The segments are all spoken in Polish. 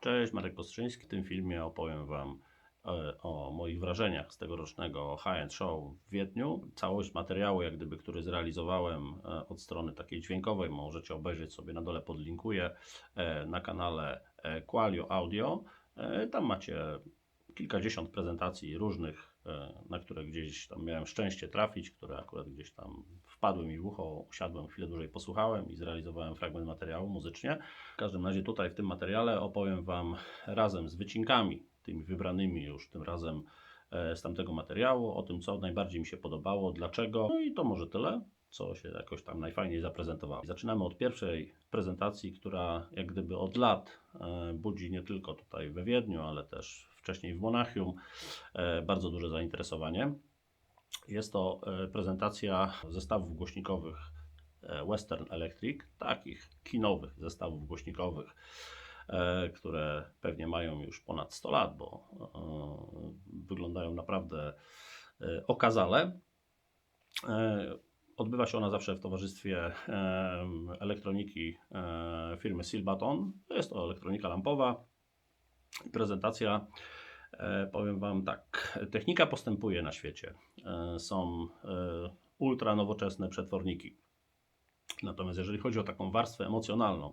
Cześć, Marek Kostrzyński. W tym filmie opowiem Wam o moich wrażeniach z tegorocznego High-End Show w Wiedniu. Całość materiału, który zrealizowałem od strony takiej dźwiękowej, możecie obejrzeć sobie na dole, podlinkuję na kanale Qualio Audio. Tam macie kilkadziesiąt prezentacji różnych, na które gdzieś tam miałem szczęście trafić, które akurat gdzieś tam wpadły mi w ucho, usiadłem, chwilę dłużej posłuchałem i zrealizowałem fragment materiału muzycznie. W każdym razie tutaj w tym materiale opowiem Wam razem z wycinkami, tymi wybranymi już tym razem z tamtego materiału, o tym, co najbardziej mi się podobało, dlaczego, no i to może tyle, co się jakoś tam najfajniej zaprezentowało. Zaczynamy od pierwszej prezentacji, która jak gdyby od lat budzi nie tylko tutaj we Wiedniu, ale też wcześniej w Monachium bardzo duże zainteresowanie. Jest to prezentacja zestawów głośnikowych Western Electric, takich kinowych zestawów głośnikowych, które pewnie mają już ponad 100 lat, bo wyglądają naprawdę okazale. Odbywa się ona zawsze w towarzystwie elektroniki firmy Silbaton. Jest to elektronika lampowa. Prezentacja, powiem Wam tak, technika postępuje na świecie. Są ultra nowoczesne przetworniki. Natomiast jeżeli chodzi o taką warstwę emocjonalną,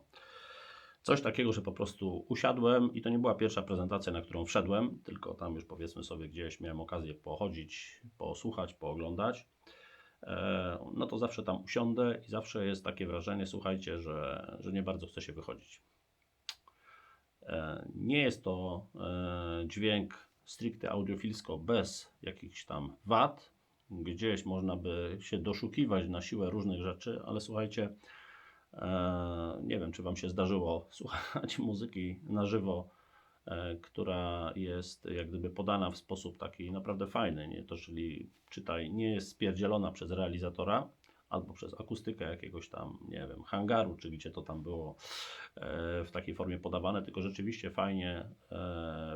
coś takiego, że po prostu usiadłem i to nie była pierwsza prezentacja, na którą wszedłem, tylko tam już powiedzmy sobie gdzieś miałem okazję pochodzić, posłuchać, pooglądać, no to zawsze tam usiądę i zawsze jest takie wrażenie, słuchajcie, że nie bardzo chce się wychodzić. Nie jest to dźwięk stricte audiofilsko bez jakichś tam wad. Gdzieś można by się doszukiwać na siłę różnych rzeczy, ale słuchajcie, nie wiem, czy Wam się zdarzyło słuchać muzyki na żywo, która jest jak gdyby podana w sposób taki naprawdę fajny, nie? To czyli czytaj, nie jest spierdzielona przez realizatora albo przez akustykę jakiegoś tam, nie wiem, hangaru, czy gdzie to tam było w takiej formie podawane, tylko rzeczywiście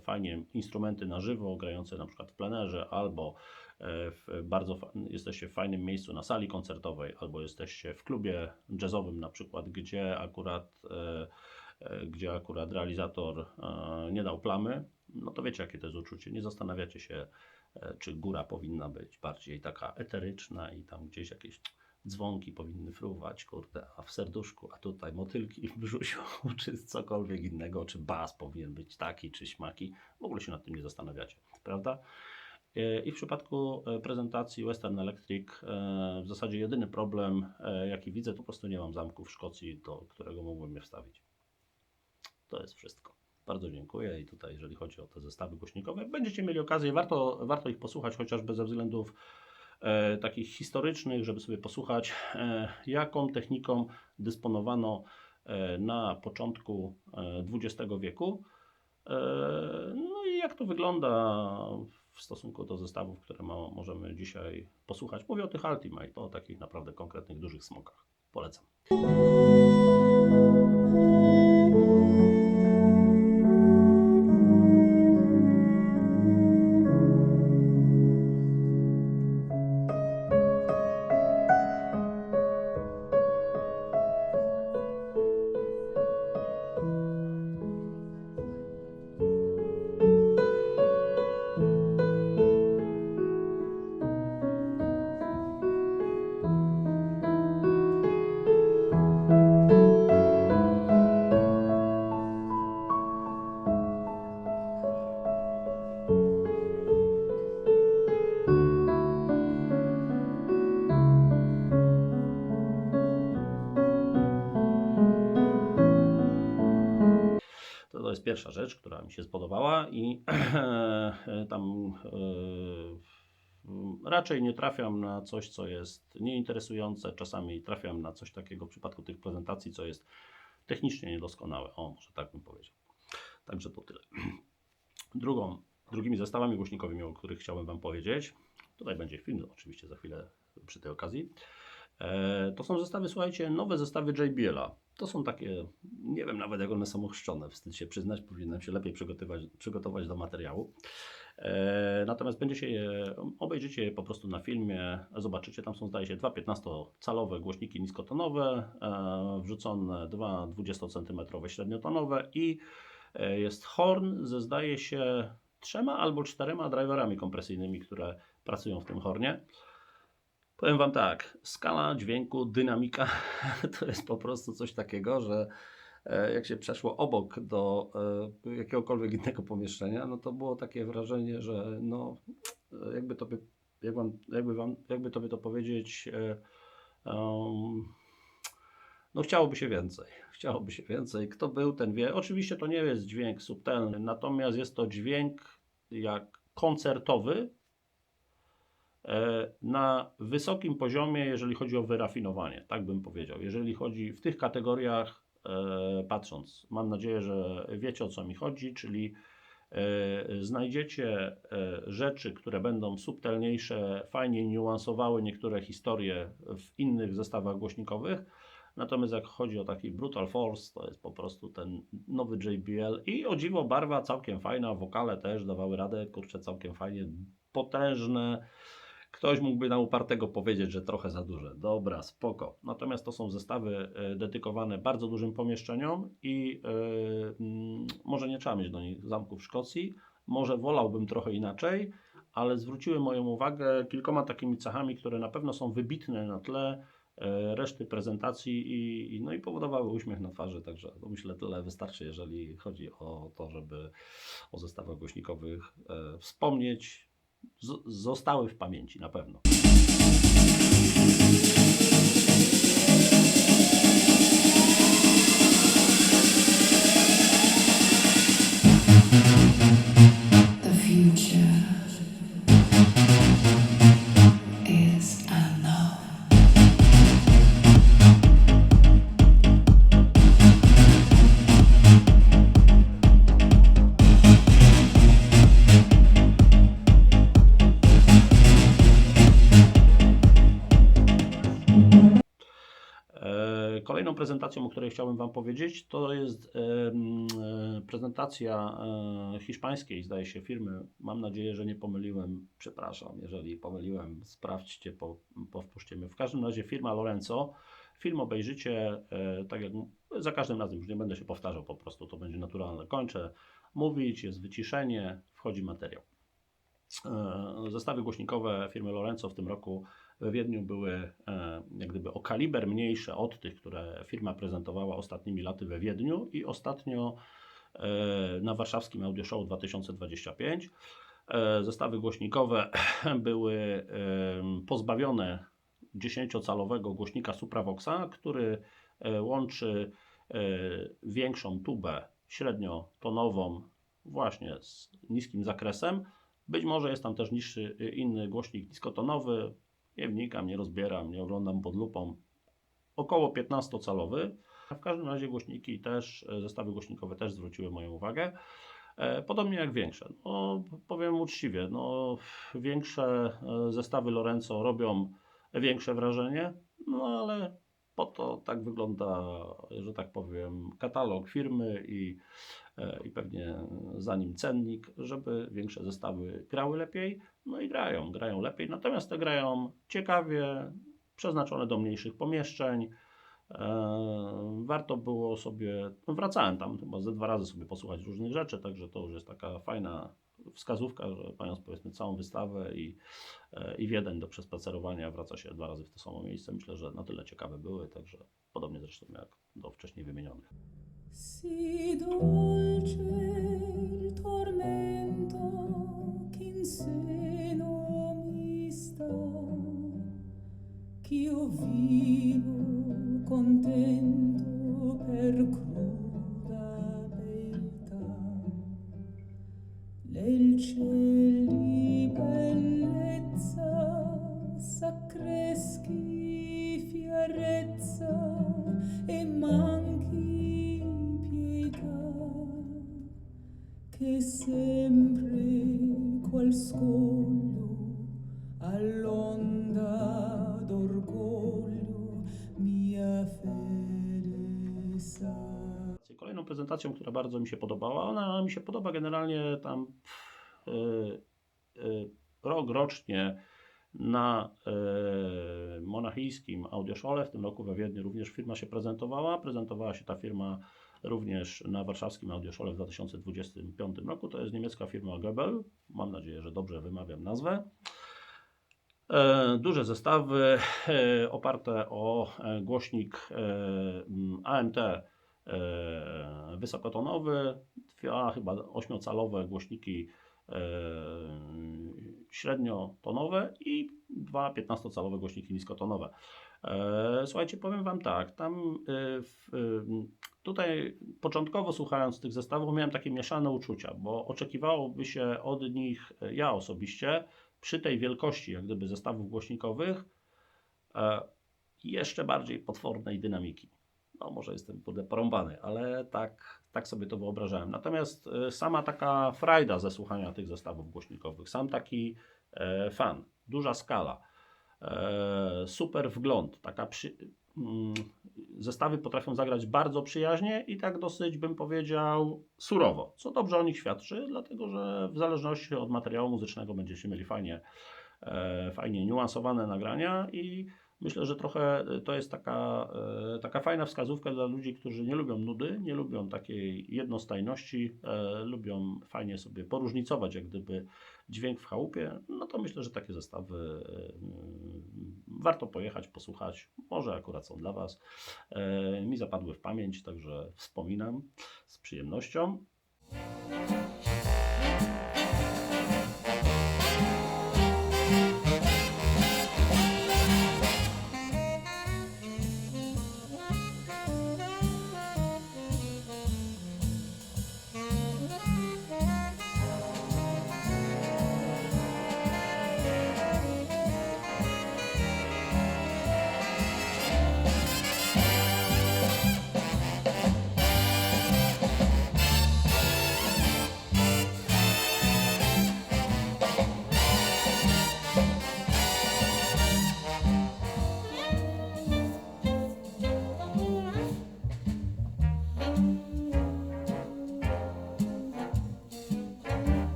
fajnie instrumenty na żywo, grające na przykład w plenerze, albo jesteście w fajnym miejscu na sali koncertowej, albo jesteście w klubie jazzowym na przykład, gdzie akurat realizator nie dał plamy, no to wiecie, jakie to jest uczucie. Nie zastanawiacie się, czy góra powinna być bardziej taka eteryczna i tam gdzieś jakieś dzwonki powinny fruwać, kurde, a w serduszku, a tutaj motylki w brzusiu, czy cokolwiek innego, czy bas powinien być taki, czy śmaki. W ogóle się nad tym nie zastanawiacie, prawda? I w przypadku prezentacji Western Electric w zasadzie jedyny problem, jaki widzę, to po prostu nie mam zamku w Szkocji, do którego mógłbym je wstawić. To jest wszystko. Bardzo dziękuję i tutaj, jeżeli chodzi o te zestawy głośnikowe, będziecie mieli okazję, warto ich posłuchać, chociażby ze względów takich historycznych, żeby sobie posłuchać, jaką techniką dysponowano na początku XX wieku. No i jak to wygląda w stosunku do zestawów, które możemy dzisiaj posłuchać. Mówię o tych Ultimate, o takich naprawdę konkretnych, dużych smokach. Polecam. To jest pierwsza rzecz, która mi się spodobała i tam raczej nie trafiam na coś, co jest nieinteresujące. Czasami trafiam na coś takiego w przypadku tych prezentacji, co jest technicznie niedoskonałe. O, może tak bym powiedział. Także to tyle. Drugimi zestawami głośnikowymi, o których chciałem Wam powiedzieć, tutaj będzie film oczywiście za chwilę przy tej okazji, to są zestawy, słuchajcie, nowe zestawy JBL-a. To są takie, nie wiem nawet jak one są ochrzczone, wstyd się przyznać, powinienem się lepiej przygotować do materiału. Natomiast obejrzycie je po prostu na filmie, zobaczycie, tam są zdaje się dwa 15-calowe głośniki niskotonowe, wrzucone dwa 20-centymetrowe średniotonowe i Jest horn ze zdaje się 3 albo 4 driverami kompresyjnymi, które pracują w tym hornie. Powiem Wam tak, skala dźwięku, dynamika to jest po prostu coś takiego, że jak się przeszło obok do jakiegokolwiek innego pomieszczenia, no to było takie wrażenie, że no jakby tobie, jakby tobie to powiedzieć, no chciałoby się więcej. Chciałoby się więcej. Kto był, ten wie. Oczywiście to nie jest dźwięk subtelny, natomiast jest to dźwięk jak koncertowy, na wysokim poziomie, jeżeli chodzi o wyrafinowanie, tak bym powiedział. Jeżeli chodzi w tych kategoriach, patrząc, mam nadzieję, że wiecie, o co mi chodzi, czyli znajdziecie rzeczy, które będą subtelniejsze, fajniej niuansowały niektóre historie w innych zestawach głośnikowych. Natomiast jak chodzi o taki Brutal Force, to jest po prostu ten nowy JBL i o dziwo barwa całkiem fajna, wokale też dawały radę, kurczę, całkiem fajnie, potężne. Ktoś mógłby na upartego powiedzieć, że trochę za duże. Dobra, spoko. Natomiast to są zestawy dedykowane bardzo dużym pomieszczeniom i może nie trzeba mieć do nich zamków w Szkocji, może wolałbym trochę inaczej, ale zwróciły moją uwagę kilkoma takimi cechami, które na pewno są wybitne na tle reszty prezentacji no i powodowały uśmiech na twarzy, także to myślę tyle wystarczy, jeżeli chodzi o to, żeby o zestawach głośnikowych wspomnieć. Zostały w pamięci na pewno. The future is unknown. Kolejną prezentacją, o której chciałbym Wam powiedzieć, to jest prezentacja hiszpańskiej, zdaje się, firmy. Mam nadzieję, że nie pomyliłem. Przepraszam, jeżeli pomyliłem, sprawdźcie, powtórzcie mnie. W każdym razie firma Lorenzo. Film obejrzycie, tak jak za każdym razem, już nie będę się powtarzał, po prostu to będzie naturalne. Kończę mówić, jest wyciszenie, wchodzi materiał. Zestawy głośnikowe firmy Lorenzo w tym roku we Wiedniu były jak gdyby o kaliber mniejsze od tych, które firma prezentowała ostatnimi laty we Wiedniu i ostatnio na warszawskim Audio Show 2025. Zestawy głośnikowe były pozbawione 10-calowego głośnika Supravoxa, który łączy większą tubę średniotonową właśnie z niskim zakresem. Być może jest tam też niższy inny głośnik niskotonowy. Nie wnikam, nie rozbieram, nie oglądam pod lupą. Około 15-calowy. W każdym razie głośniki też, zestawy głośnikowe też zwróciły moją uwagę. Podobnie jak większe. No, powiem uczciwie, no, większe zestawy Lorenzo robią większe wrażenie, no ale po to tak wygląda, że tak powiem, katalog firmy i pewnie za nim cennik, żeby większe zestawy grały lepiej. No i grają lepiej, natomiast te grają ciekawie, przeznaczone do mniejszych pomieszczeń. Warto było sobie, wracałem tam chyba ze 2 razy sobie posłuchać różnych rzeczy, także to już jest taka fajna wskazówka, że mając powiedzmy całą wystawę i Wiedeń do przespacerowania wraca się 2 razy w to samo miejsce. Myślę, że na tyle ciekawe były, także podobnie zresztą jak do wcześniej wymienionych. Si dolce il tormento che in seno mi sta, ch'io vivo contento per cruda beltà. Nel ciel di bellezza s'accreschi fierezza e manchi pietà, che sempre qual scoglio all'onda d'orgoglio mia fede sa. Kolejną prezentacją, która bardzo mi się podobała, ona mi się podoba generalnie tam rok rocznie na monachijskim Audioszole, w tym roku we Wiedniu również firma się prezentowała. Prezentowała się ta firma również na warszawskim Audioszole w 2025 roku. To jest niemiecka firma Goebel. Mam nadzieję, że dobrze wymawiam nazwę. Duże zestawy oparte o głośnik AMT wysokotonowy, chyba 8-calowe głośniki średniotonowe i 2 15-calowe głośniki niskotonowe. Słuchajcie, powiem Wam tak, tutaj początkowo słuchając tych zestawów miałem takie mieszane uczucia, bo oczekiwałoby się od nich, ja osobiście, przy tej wielkości jak gdyby zestawów głośnikowych jeszcze bardziej potwornej dynamiki. No może jestem porąbany, ale tak sobie to wyobrażałem. Natomiast sama taka frajda ze słuchania tych zestawów głośnikowych, sam taki fan, duża skala, super wgląd, zestawy potrafią zagrać bardzo przyjaźnie i tak dosyć bym powiedział surowo, co dobrze o nich świadczy, dlatego że w zależności od materiału muzycznego będziecie mieli fajnie niuansowane nagrania i myślę, że trochę to jest taka fajna wskazówka dla ludzi, którzy nie lubią nudy, nie lubią takiej jednostajności, lubią fajnie sobie poróżnicować jak gdyby dźwięk w chałupie, no to myślę, że takie zestawy warto pojechać, posłuchać, może akurat są dla Was. Mi zapadły w pamięć, także wspominam z przyjemnością.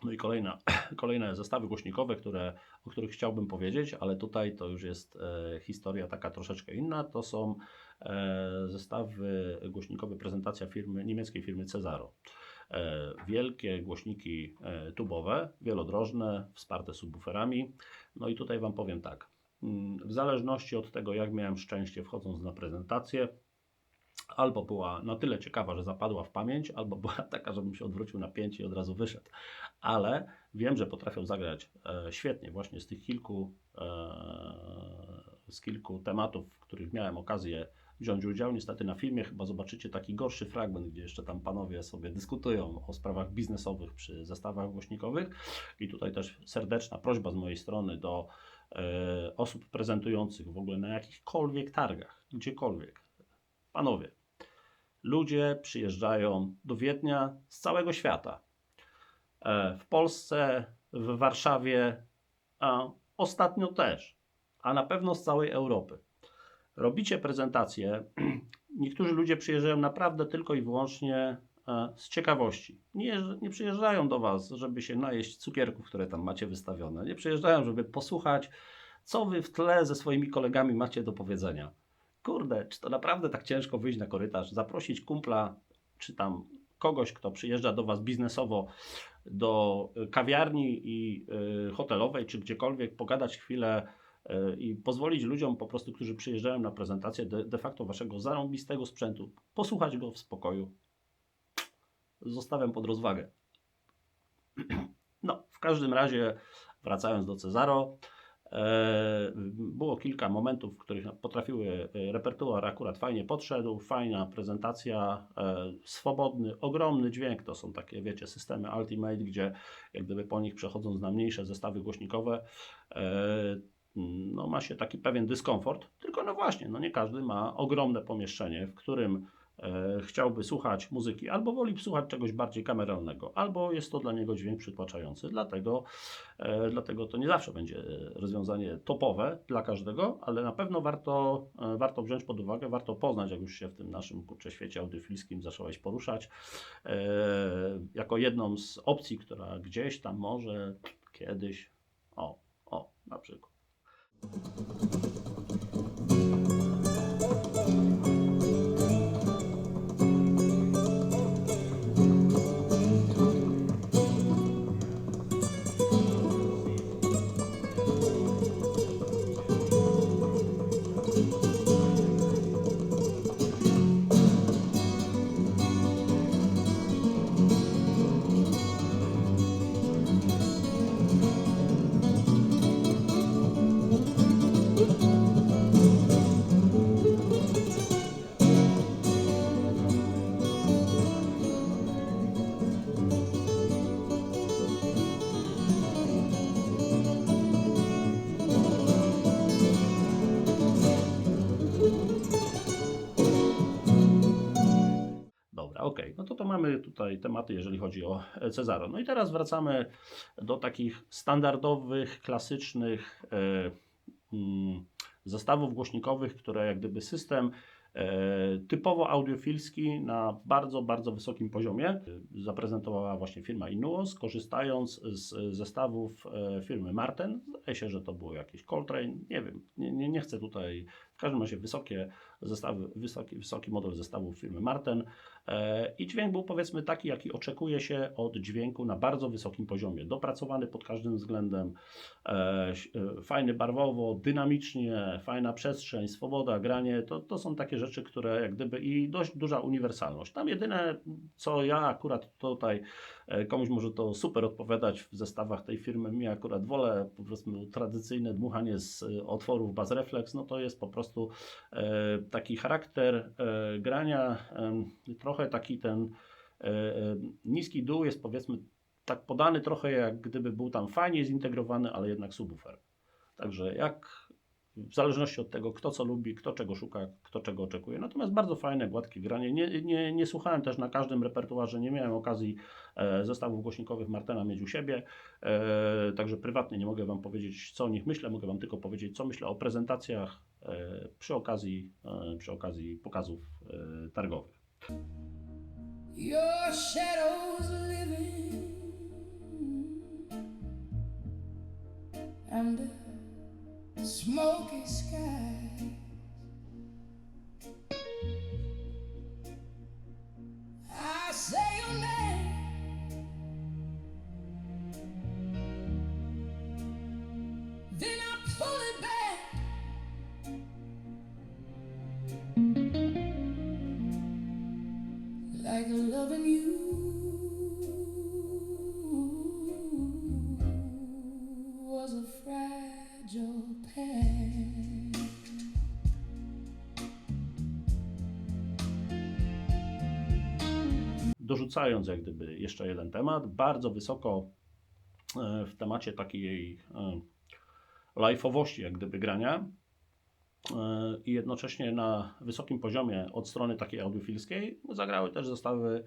No i kolejne zestawy głośnikowe, o których chciałbym powiedzieć, ale tutaj to już jest historia taka troszeczkę inna. To są zestawy głośnikowe, prezentacja niemieckiej firmy Cesaro. Wielkie głośniki tubowe, wielodrożne, wsparte subwooferami. No i tutaj Wam powiem tak, w zależności od tego, jak miałem szczęście wchodząc na prezentację, albo była na tyle ciekawa, że zapadła w pamięć, albo była taka, żebym się odwrócił na pięć i od razu wyszedł. Ale wiem, że potrafią zagrać świetnie właśnie z kilku tematów, w których miałem okazję wziąć udział. Niestety na filmie chyba zobaczycie taki gorszy fragment, gdzie jeszcze tam panowie sobie dyskutują o sprawach biznesowych przy zestawach głośnikowych. I tutaj też serdeczna prośba z mojej strony do osób prezentujących w ogóle na jakichkolwiek targach, gdziekolwiek. Panowie, ludzie przyjeżdżają do Wiednia z całego świata. W Polsce, w Warszawie, a ostatnio też, a na pewno z całej Europy. Robicie prezentacje, niektórzy ludzie przyjeżdżają naprawdę tylko i wyłącznie z ciekawości. Nie przyjeżdżają do Was, żeby się najeść cukierków, które tam macie wystawione. Nie przyjeżdżają, żeby posłuchać, co Wy w tle ze swoimi kolegami macie do powiedzenia. Kurde, czy to naprawdę tak ciężko wyjść na korytarz, zaprosić kumpla, czy tam kogoś, kto przyjeżdża do Was biznesowo, do kawiarni i hotelowej, czy gdziekolwiek, pogadać chwilę i pozwolić ludziom po prostu, którzy przyjeżdżają na prezentację de facto Waszego zarąbistego sprzętu, posłuchać go w spokoju. Zostawiam pod rozwagę. No, w każdym razie, wracając do Cesaro, było kilka momentów, w których repertuar akurat fajnie podszedł, fajna prezentacja, swobodny, ogromny dźwięk, to są takie, wiecie, systemy Ultimate, gdzie jak gdyby po nich przechodząc na mniejsze zestawy głośnikowe, no ma się taki pewien dyskomfort, tylko no właśnie, no nie każdy ma ogromne pomieszczenie, w którym chciałby słuchać muzyki, albo woli słuchać czegoś bardziej kameralnego, albo jest to dla niego dźwięk przytłaczający. Dlatego to nie zawsze będzie rozwiązanie topowe dla każdego, ale na pewno warto wziąć pod uwagę, warto poznać, jak już się w tym naszym świecie audiofilskim zacząłeś poruszać, jako jedną z opcji, która gdzieś tam może kiedyś, na przykład. Dobra, okej. No to mamy tutaj tematy, jeżeli chodzi o Cezaro. No i teraz wracamy do takich standardowych, klasycznych zestawów głośnikowych, które jak gdyby system typowo audiofilski na bardzo, bardzo wysokim poziomie zaprezentowała właśnie firma Inuos, korzystając z zestawów firmy Marten. Zdaje się, że to było jakieś Coltrane, nie wiem, nie chcę tutaj, w każdym razie wysokie zestawy, wysoki model zestawów firmy Marten i dźwięk był powiedzmy taki, jaki oczekuje się od dźwięku na bardzo wysokim poziomie, dopracowany pod każdym względem, fajny barwowo, dynamicznie, fajna przestrzeń, swoboda, granie, to są takie rzeczy, które jak gdyby i dość duża uniwersalność. Tam jedyne, co ja akurat tutaj, komuś może to super odpowiadać w zestawach tej firmy, mi akurat wolę po prostu tradycyjne dmuchanie z otworów Bass Reflex, no to jest po prostu taki charakter grania, trochę taki ten niski dół jest powiedzmy tak podany trochę jak gdyby był tam fajnie zintegrowany, ale jednak subwoofer. Także w zależności od tego, kto co lubi, kto czego szuka, kto czego oczekuje. Natomiast bardzo fajne, gładkie granie. Nie słuchałem też na każdym repertuarze, nie miałem okazji zestawów głośnikowych Martena mieć u siebie, także prywatnie nie mogę Wam powiedzieć, co o nich myślę, mogę Wam tylko powiedzieć, co myślę o prezentacjach przy okazji pokazów targowych. Your shadows living under smoky skies. I say your name, then I pull it back. Like loving you was a fragile pen. Dorzucając jak gdyby jeszcze jeden temat, bardzo wysoko w temacie takiej live'owości jak gdyby grania i jednocześnie na wysokim poziomie od strony takiej audiofilskiej zagrały też zestawy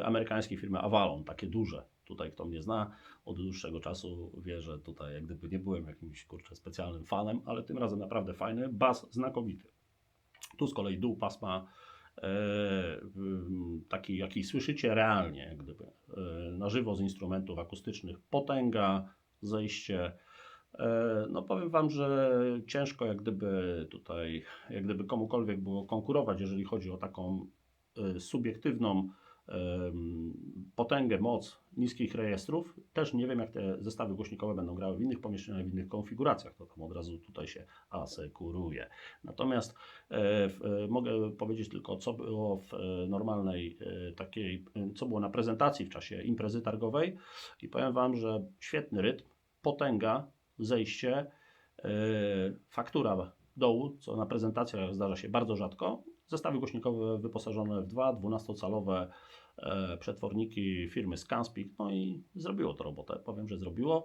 amerykańskiej firmy Avalon, takie duże. Tutaj kto mnie zna od dłuższego czasu wie, że tutaj jak gdyby nie byłem jakimś specjalnym fanem, ale tym razem naprawdę fajny, bas znakomity. Tu z kolei dół pasma taki, jaki słyszycie realnie, jak gdyby na żywo z instrumentów akustycznych, potęga, zejście. No powiem Wam, że ciężko jak gdyby komukolwiek było konkurować, jeżeli chodzi o taką subiektywną potęgę, moc niskich rejestrów. Też nie wiem, jak te zestawy głośnikowe będą grały w innych pomieszczeniach, w innych konfiguracjach, to tam od razu tutaj się asekuruje. Natomiast mogę powiedzieć tylko, co było w normalnej co było na prezentacji w czasie imprezy targowej i powiem Wam, że świetny rytm, potęga, zejście, faktura dołu, co na prezentacjach zdarza się bardzo rzadko. Zestawy głośnikowe wyposażone w dwa 12-calowe przetworniki firmy Scanspeak, no i zrobiło to robotę, powiem, że zrobiło.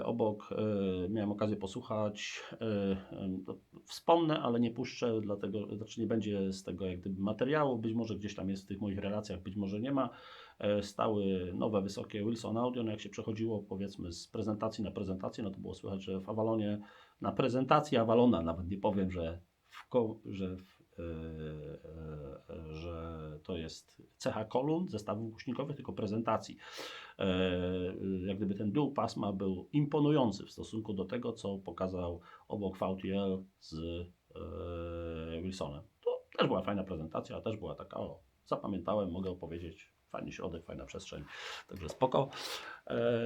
Obok miałem okazję posłuchać, wspomnę, ale nie puszczę, dlatego, znaczy nie będzie z tego jak gdyby materiału, być może gdzieś tam jest w tych moich relacjach, być może nie ma. Stały nowe, wysokie Wilson Audio, no jak się przechodziło powiedzmy z prezentacji na prezentację, no to było słychać, że w Avalonie, na prezentacji Avalona, nawet nie powiem, że to jest cecha kolumn, zestawów głośnikowych, tylko prezentacji. Jak gdyby ten dół pasma był imponujący w stosunku do tego, co pokazał obok VTL z Wilsonem. To też była fajna prezentacja, też była taka, zapamiętałem, mogę opowiedzieć, fajny środek, fajna przestrzeń, także spoko.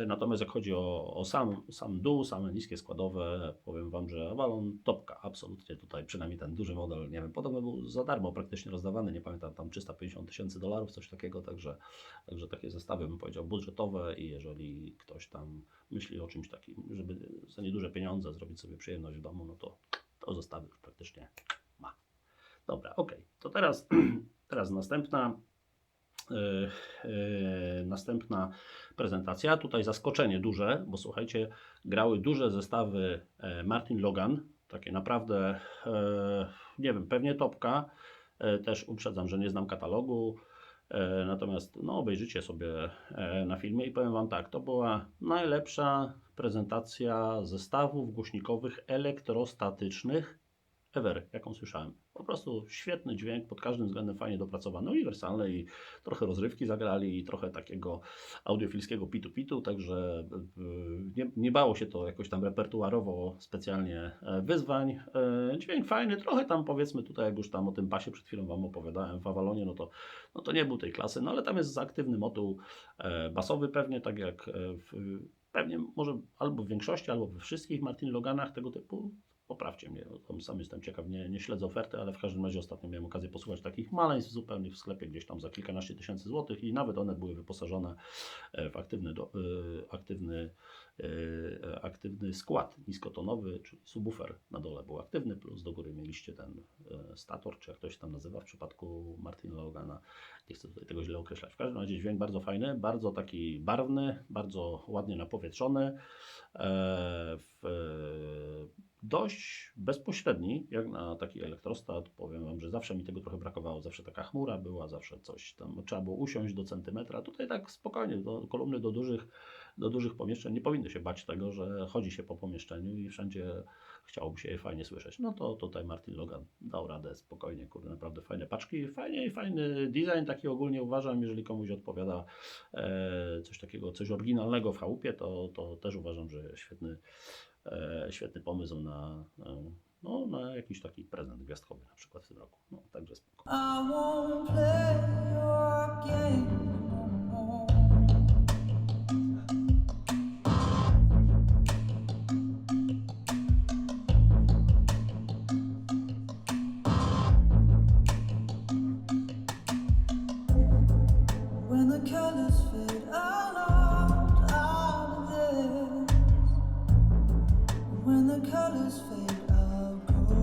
Natomiast jak chodzi o sam dół, same niskie składowe, powiem Wam, że Avalon topka, absolutnie tutaj, przynajmniej ten duży model, nie wiem, podobno był za darmo praktycznie rozdawany, nie pamiętam, tam $350,000, coś takiego, także takie zestawy, bym powiedział, budżetowe i jeżeli ktoś tam myśli o czymś takim, żeby za nieduże pieniądze zrobić sobie przyjemność w domu, no to zestawy już praktycznie ma. Dobra, ok, to teraz następna prezentacja. Tutaj zaskoczenie duże, bo słuchajcie, grały duże zestawy Martin Logan, takie naprawdę, nie wiem, pewnie topka. Też uprzedzam, że nie znam katalogu, natomiast no, obejrzycie sobie na filmie i powiem Wam tak, to była najlepsza prezentacja zestawów głośnikowych elektrostatycznych ever, jaką słyszałem. Po prostu świetny dźwięk, pod każdym względem fajnie dopracowany, uniwersalny i trochę rozrywki zagrali i trochę takiego audiofilskiego pitu-pitu, także nie bało się to jakoś tam repertuarowo specjalnie wyzwań. Dźwięk fajny, trochę tam powiedzmy tutaj, jak już tam o tym basie przed chwilą Wam opowiadałem w Avalonie, no to nie był tej klasy, no ale tam jest aktywny moduł basowy pewnie, tak jak pewnie może albo w większości, albo we wszystkich Martin Loganach tego typu. Poprawcie mnie, tam sam jestem ciekaw, nie śledzę oferty, ale w każdym razie ostatnio miałem okazję posłuchać takich maleństw zupełnie w sklepie gdzieś tam za kilkanaście tysięcy złotych i nawet one były wyposażone w aktywny skład niskotonowy, czyli subwoofer na dole był aktywny, plus do góry mieliście ten stator, czy jak to się tam nazywa w przypadku Martina Logana. Nie chcę tutaj tego źle określać. W każdym razie dźwięk bardzo fajny, bardzo taki barwny, bardzo ładnie napowietrzony. Dość bezpośredni, jak na taki elektrostat. Powiem Wam, że zawsze mi tego trochę brakowało. Zawsze taka chmura była, zawsze coś tam trzeba było usiąść do centymetra. Tutaj tak spokojnie, kolumny do dużych pomieszczeń. Nie powinny się bać tego, że chodzi się po pomieszczeniu i wszędzie chciałoby się je fajnie słyszeć. No to tutaj Martin Logan dał radę spokojnie, kurde, naprawdę fajne paczki. Fajny design, taki ogólnie uważam, jeżeli komuś odpowiada coś takiego, coś oryginalnego w chałupie, to też uważam, że świetny pomysł na jakiś taki prezent gwiazdkowy na przykład w tym roku. No, także spoko. I won't play your game no more. When the colors fade out of this, when the colors fade, I'll go.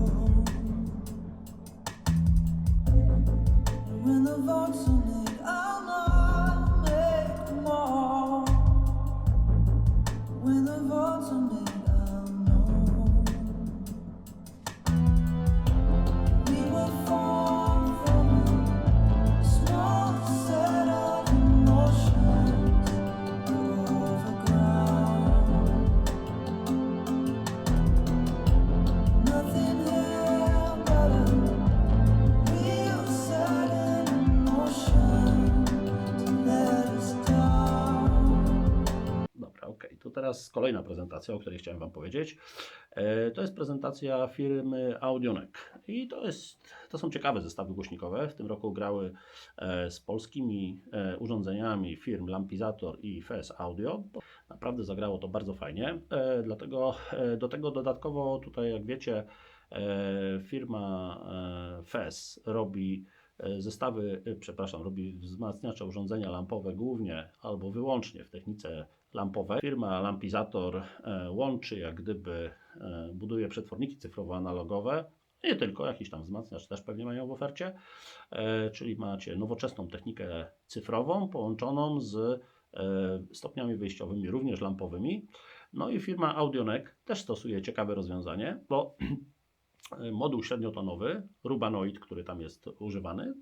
And when the votes are made, I'll not make more. When the votes are made, I'll know. We were formed from a small set of emotions overground. Nothing held but a real sudden emotion to let us down. Dobra, okej. To teraz kolejna prezentacja, o której chciałem Wam powiedzieć. To jest prezentacja firmy Audionek. I to są ciekawe zestawy głośnikowe. W tym roku grały z polskimi urządzeniami firm Lampizator i FES Audio. Naprawdę zagrało to bardzo fajnie. Dlatego do tego dodatkowo tutaj, jak wiecie, firma FES robi robi wzmacniacze urządzenia lampowe głównie albo wyłącznie w technice lampowej. Firma Lampizator łączy, jak gdyby buduje przetworniki cyfrowo-analogowe, Nie tylko, jakiś tam wzmacniacz też pewnie mają w ofercie, czyli macie nowoczesną technikę cyfrową połączoną z stopniami wyjściowymi, również lampowymi. No i firma Audionek też stosuje ciekawe rozwiązanie, bo moduł średniotonowy, Rubanoid, który tam jest używany,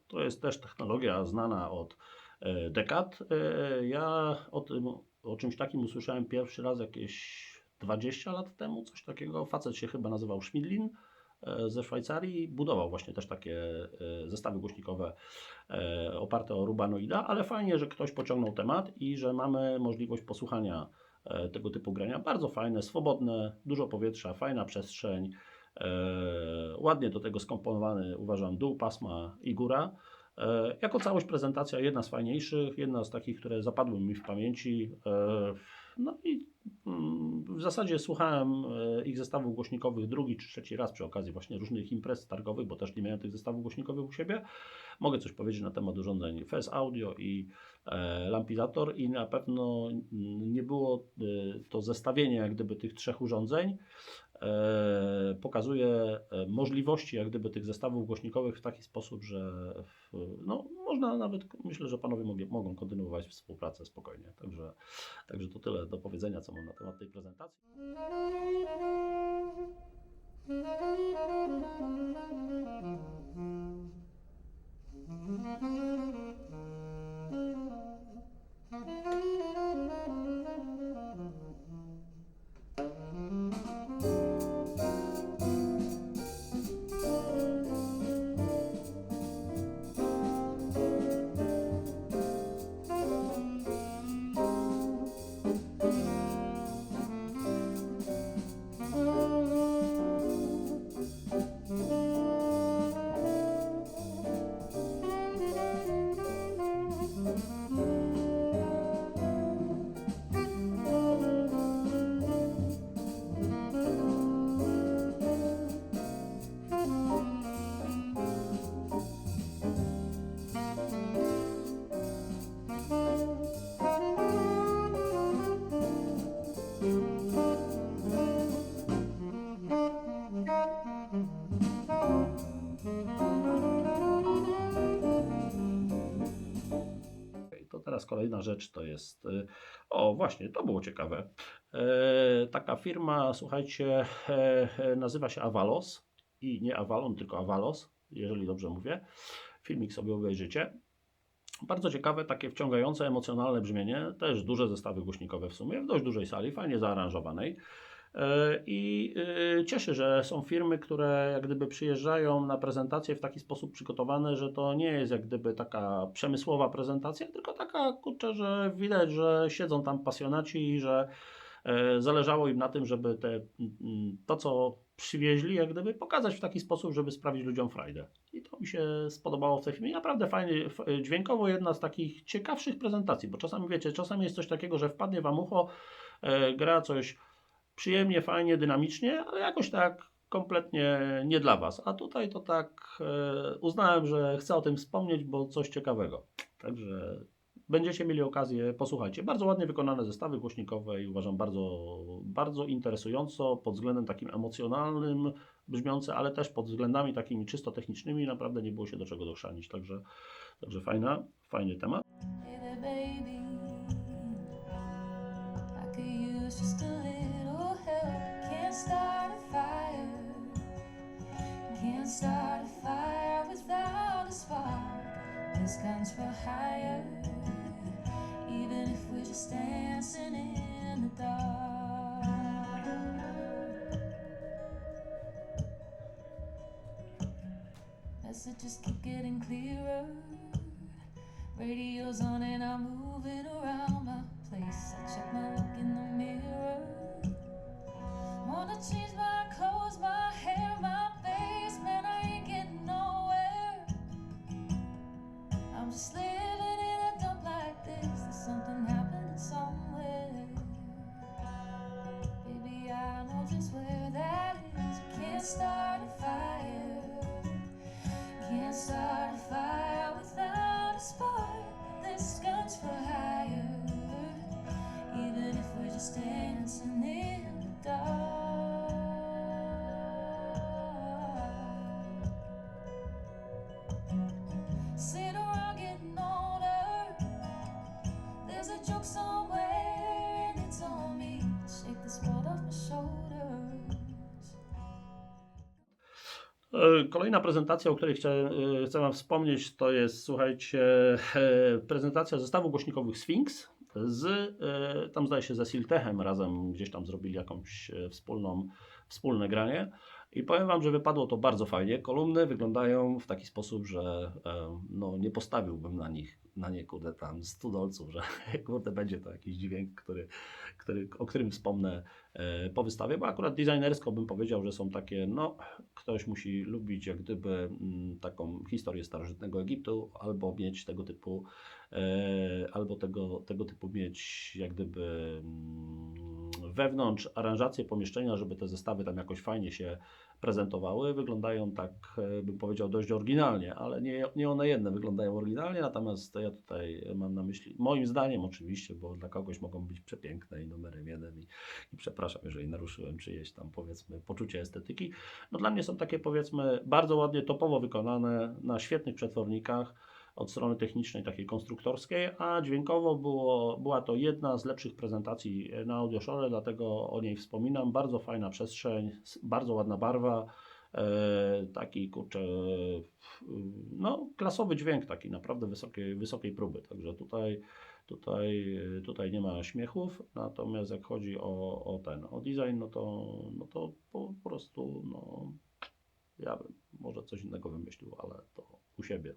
to jest też technologia znana od dekad. Ja o czymś takim usłyszałem pierwszy raz jakieś 20 lat temu, coś takiego. Facet się chyba nazywał Schmidlin ze Szwajcarii, budował właśnie też takie zestawy głośnikowe oparte o Rubanoida, ale fajnie, że ktoś pociągnął temat i że mamy możliwość posłuchania tego typu grania. Bardzo fajne, swobodne, dużo powietrza, fajna przestrzeń. Ładnie do tego skomponowany, uważam, dół pasma i góra. Jako całość prezentacja jedna z fajniejszych, jedna z takich, które zapadły mi w pamięci. No i w zasadzie słuchałem ich zestawów głośnikowych drugi czy trzeci raz przy okazji właśnie różnych imprez targowych, bo też nie miałem tych zestawów głośnikowych u siebie. Mogę coś powiedzieć na temat urządzeń FS Audio i Lampizator i na pewno nie było to zestawienie jak gdyby tych trzech urządzeń pokazuje możliwości jak gdyby tych zestawów głośnikowych w taki sposób, że no, można nawet, myślę, że panowie mogą kontynuować współpracę spokojnie. Także to tyle do powiedzenia, co mam na temat tej prezentacji. To teraz kolejna rzecz to jest, o właśnie, to było ciekawe. Taka firma, słuchajcie, nazywa się Avalos i nie Avalon, tylko Avalos, jeżeli dobrze mówię. Filmik sobie obejrzycie. Bardzo ciekawe, takie wciągające, emocjonalne brzmienie, też duże zestawy głośnikowe w sumie, w dość dużej sali, fajnie zaaranżowanej. I cieszy, że są firmy, które jak gdyby przyjeżdżają na prezentację w taki sposób przygotowane, że to nie jest jak gdyby taka przemysłowa prezentacja, tylko taka, kurczę, że widać, że siedzą tam pasjonaci i że zależało im na tym, żeby to, co przywieźli, jak gdyby pokazać w taki sposób, żeby sprawić ludziom frajdę. I to mi się spodobało w tej filmie. Naprawdę fajnie, dźwiękowo jedna z takich ciekawszych prezentacji, bo czasami wiecie, czasami jest coś takiego, że wpadnie wam ucho, gra coś przyjemnie, fajnie, dynamicznie, ale jakoś tak kompletnie nie dla was. A tutaj to tak uznałem, że chcę o tym wspomnieć, bo coś ciekawego. Także będziecie mieli okazję, posłuchajcie. Bardzo ładnie wykonane zestawy głośnikowe i uważam bardzo interesująco pod względem takim emocjonalnym brzmiące, ale też pod względami takimi czysto technicznymi. Naprawdę nie było się do czego dochrzanić. Także fajny temat. Hey there, baby. I could use just a little help. Can't start a fire. Can't start a fire without a spark. This gun's for hire. Even if we're just dancing in the dark. Messages keep getting clearer. Radio's on and I'm moving around my place. I check my look in the mirror. Wanna change my clothes, my hair, my face. Man, I ain't getting nowhere. I'm just living in a dump like this. There's something happening somewhere. Baby, I know just where that is. Can't start a fire. Can't start a fire without a spark. This gun's for hire. Even Kolejna prezentacja, o której chcę Wam wspomnieć, to jest, słuchajcie, prezentacja zestawu głośnikowych Sphinx tam zdaje się ze Siltechem razem gdzieś tam zrobili jakąś wspólne granie. I powiem Wam, że wypadło to bardzo fajnie. Kolumny wyglądają w taki sposób, że no, nie postawiłbym na nie kurde tam $100, że kurde będzie to jakiś dźwięk, o którym wspomnę po wystawie, bo akurat designersko bym powiedział, że są takie, no ktoś musi lubić jak gdyby taką historię starożytnego Egiptu, albo mieć tego typu mieć jak gdyby wewnątrz aranżację pomieszczenia, żeby te zestawy tam jakoś fajnie się prezentowały. Wyglądają tak, bym powiedział, dość oryginalnie, ale nie one jedne wyglądają oryginalnie, natomiast ja tutaj mam na myśli, moim zdaniem oczywiście, bo dla kogoś mogą być przepiękne i numerem jeden i przepraszam, jeżeli naruszyłem czyjeś tam powiedzmy poczucie estetyki. No dla mnie są takie powiedzmy bardzo ładnie, topowo wykonane na świetnych przetwornikach od strony technicznej, takiej konstruktorskiej, a dźwiękowo była to jedna z lepszych prezentacji na Audioshore, dlatego o niej wspominam. Bardzo fajna przestrzeń, bardzo ładna barwa, taki kurczę, no klasowy dźwięk, taki naprawdę wysokiej próby, także tutaj nie ma śmiechów, natomiast jak chodzi o design, no to po prostu, no ja bym może coś innego wymyślił, ale to u siebie.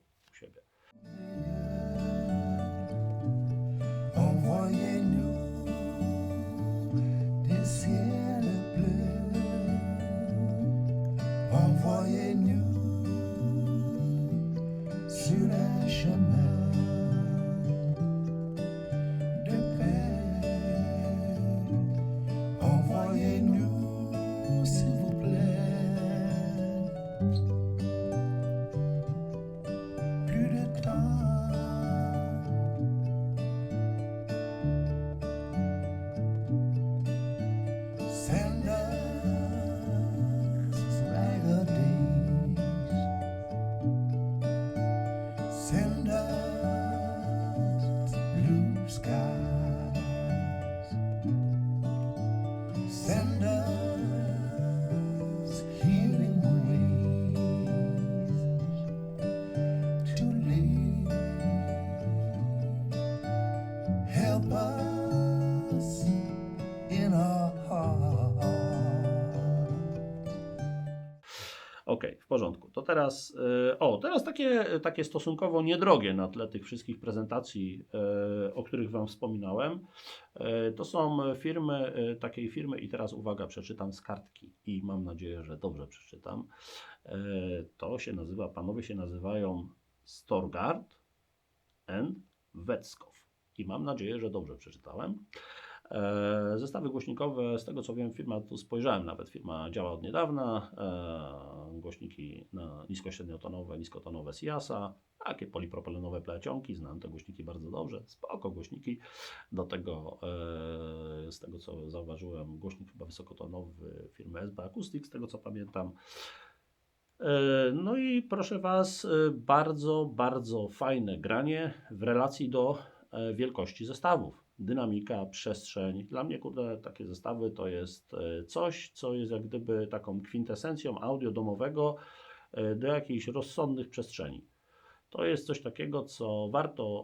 Envoyez-nous des ciels bleus, envoyez-nous sur un chemin de paix, envoyez-nous s'il vous plaît, plus de temps. Send us brighter days. Send us blue skies. Send us healing ways to live. Help us in our heart. Okej, w porządku. To teraz, teraz takie stosunkowo niedrogie na tle tych wszystkich prezentacji, o których Wam wspominałem. To są takiej firmy i teraz uwaga, przeczytam z kartki i mam nadzieję, że dobrze przeczytam. Panowie się nazywają Storgard and Wetskow i mam nadzieję, że dobrze przeczytałem. Zestawy głośnikowe, z tego co wiem, tu spojrzałem nawet, firma działa od niedawna, głośniki niskośredniotonowe, niskotonowe Siasa, takie polipropylenowe plecionki, znam te głośniki bardzo dobrze, spoko głośniki, do tego z tego co zauważyłem, głośnik chyba wysokotonowy firmy SB Acoustic, z tego co pamiętam. No i proszę Was, bardzo, bardzo fajne granie w relacji do wielkości zestawów. Dynamika, przestrzeń. Dla mnie kurde, takie zestawy to jest coś, co jest jak gdyby taką kwintesencją audio domowego do jakichś rozsądnych przestrzeni. To jest coś takiego,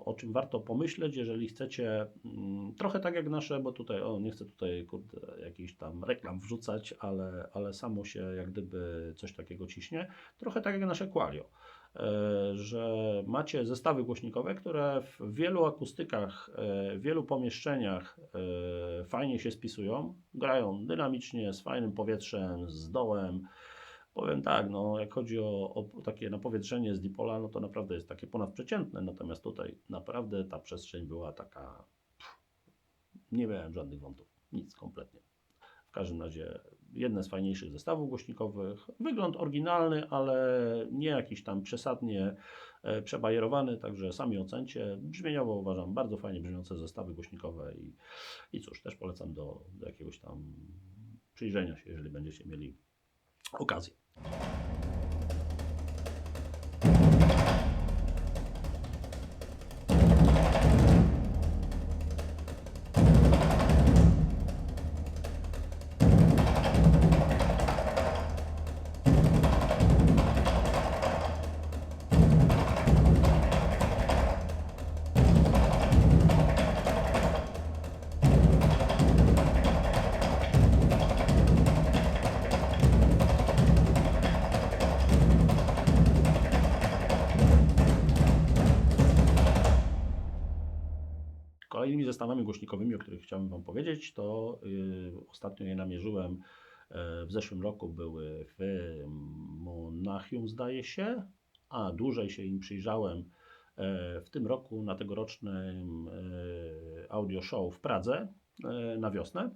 o czym warto pomyśleć, jeżeli chcecie, trochę tak jak nasze, bo tutaj, nie chcę tutaj kurde, jakichś tam reklam wrzucać, ale samo się jak gdyby coś takiego ciśnie, trochę tak jak nasze Qualio, że macie zestawy głośnikowe, które w wielu akustykach, w wielu pomieszczeniach fajnie się spisują, grają dynamicznie, z fajnym powietrzem, z dołem. Powiem tak, no jak chodzi o takie napowietrzenie z dipola, no to naprawdę jest takie ponadprzeciętne, natomiast tutaj naprawdę ta przestrzeń była taka, nie miałem żadnych wątów, nic kompletnie. W każdym razie jedne z fajniejszych zestawów głośnikowych, wygląd oryginalny, ale nie jakiś tam przesadnie przebajerowany, także sami ocencie. Brzmieniowo uważam bardzo fajnie brzmiące zestawy głośnikowe i cóż, też polecam do jakiegoś tam przyjrzenia się, jeżeli będziecie mieli okazję. zestawami głośnikowymi, o których chciałem Wam powiedzieć, to ostatnio je namierzyłem. W zeszłym roku były w Monachium, zdaje się, a dłużej się im przyjrzałem w tym roku na tegorocznym audio show w Pradze na wiosnę.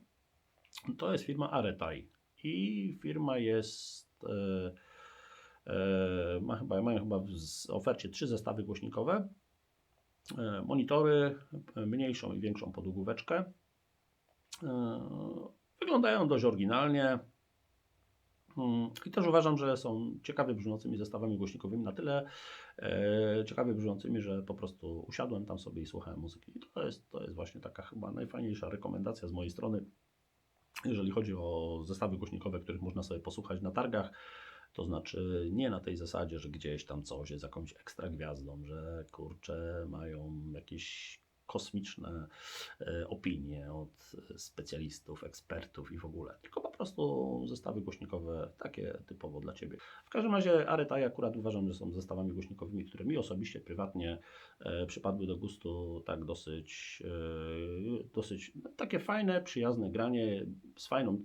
To jest firma Aretai i firma jest mają chyba w ofercie 3 zestawy głośnikowe, monitory, mniejszą i większą podłogóweczkę. Wyglądają dość oryginalnie i też uważam, że są ciekawie brzmiącymi zestawami głośnikowymi, na tyle ciekawie brzmiącymi, że po prostu usiadłem tam sobie i słuchałem muzyki. I to jest właśnie taka chyba najfajniejsza rekomendacja z mojej strony, jeżeli chodzi o zestawy głośnikowe, których można sobie posłuchać na targach. To znaczy nie na tej zasadzie, że gdzieś tam coś jest jakąś ekstra gwiazdą, że kurczę mają jakieś kosmiczne opinie od specjalistów, ekspertów i w ogóle. Tylko po prostu zestawy głośnikowe takie typowo dla Ciebie. W każdym razie Aretai akurat uważam, że są zestawami głośnikowymi, które mi osobiście, prywatnie przypadły do gustu, tak dosyć takie fajne, przyjazne granie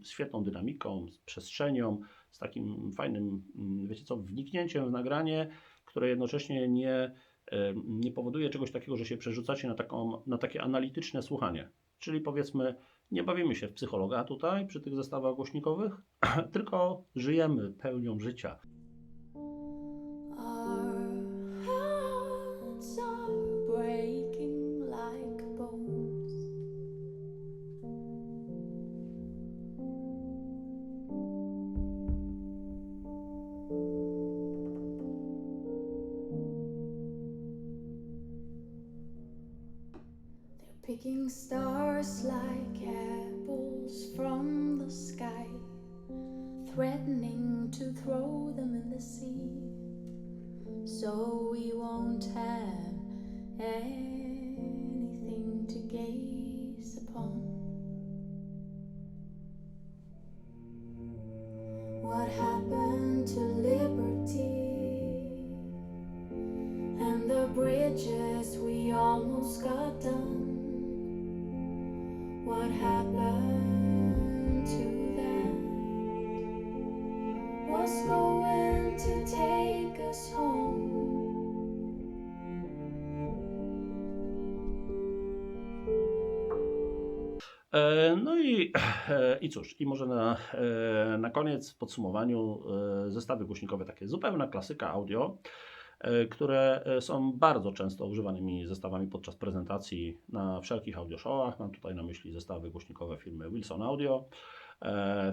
z świetną dynamiką, z przestrzenią, z takim fajnym, wiecie co, wniknięciem w nagranie, które jednocześnie nie powoduje czegoś takiego, że się przerzucacie na takie analityczne słuchanie. Czyli powiedzmy, nie bawimy się w psychologa tutaj przy tych zestawach głośnikowych, tylko żyjemy pełnią życia. Our hearts are breaking like bones. They're picking stars like apples from the sky, threatening to throw them in the sea, so we won't have anything to gaze upon. What happened to liberty and the bridges we almost got done? What happened to that? What's going to take us home? No i cóż, i może na koniec w podsumowaniu zestawy głośnikowe, takie zupełna klasyka audio, które są bardzo często używanymi zestawami podczas prezentacji na wszelkich audioshowach. Mam tutaj na myśli zestawy głośnikowe firmy Wilson Audio.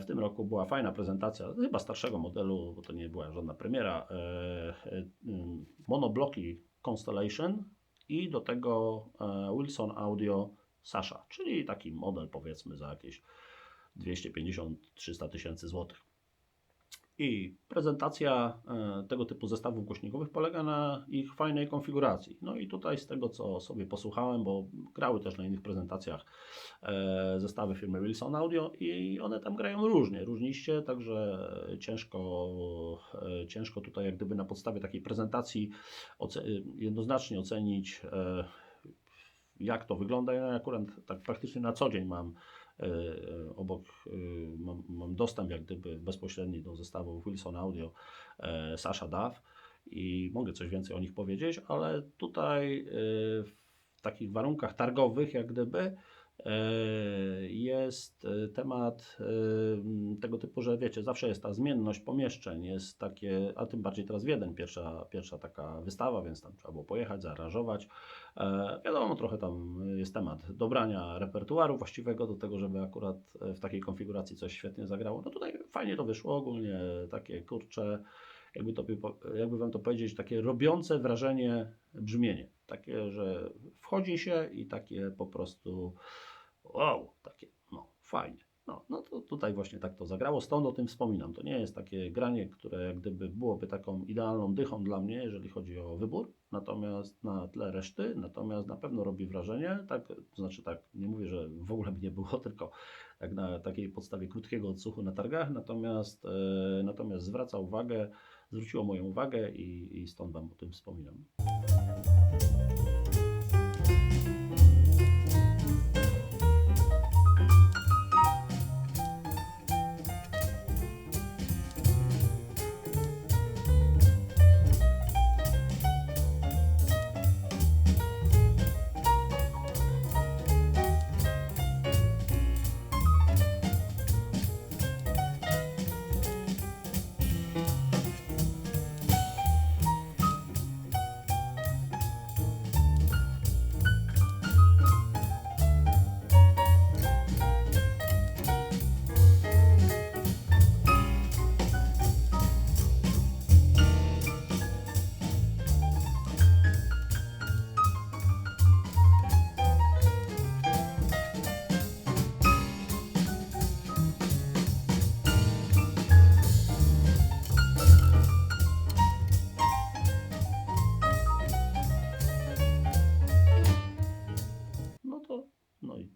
W tym roku była fajna prezentacja, chyba starszego modelu, bo to nie była żadna premiera, monobloki Constellation i do tego Wilson Audio Sasha, czyli taki model powiedzmy za jakieś 250-300 tysięcy złotych. I prezentacja tego typu zestawów głośnikowych polega na ich fajnej konfiguracji. No i tutaj z tego, co sobie posłuchałem, bo grały też na innych prezentacjach zestawy firmy Wilson Audio i one tam grają różniście, także ciężko tutaj jak gdyby na podstawie takiej prezentacji jednoznacznie ocenić, jak to wygląda. Ja akurat tak praktycznie na co dzień mam mam dostęp jak gdyby bezpośredni do zestawów Wilson Audio Sasha DAW i mogę coś więcej o nich powiedzieć, ale tutaj w takich warunkach targowych jak gdyby jest temat tego typu, że wiecie, zawsze jest ta zmienność pomieszczeń, jest takie, a tym bardziej teraz Wiedeń, pierwsza taka wystawa, więc tam trzeba było pojechać, zaaranżować. Wiadomo, trochę tam jest temat dobrania repertuaru właściwego do tego, żeby akurat w takiej konfiguracji coś świetnie zagrało. No tutaj fajnie to wyszło, ogólnie takie kurcze, jakby wam to powiedzieć, takie robiące wrażenie brzmienie. Takie, że wchodzi się i takie po prostu wow, takie no fajnie. No to tutaj właśnie tak to zagrało, stąd o tym wspominam. To nie jest takie granie, które jak gdyby byłoby taką idealną dychą dla mnie, jeżeli chodzi o wybór, natomiast na tle reszty, natomiast na pewno robi wrażenie, tak, to znaczy tak, nie mówię, że w ogóle by nie było, tylko jak na takiej podstawie krótkiego odsłuchu na targach, natomiast zwróciło moją uwagę i stąd wam o tym wspominam.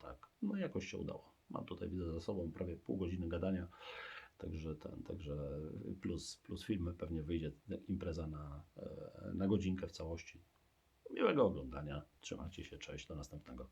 Tak, no jakoś się udało. Mam tutaj, widzę za sobą prawie pół godziny gadania, także plus filmy, pewnie wyjdzie impreza na godzinkę w całości. Miłego oglądania, trzymajcie się, cześć, do następnego.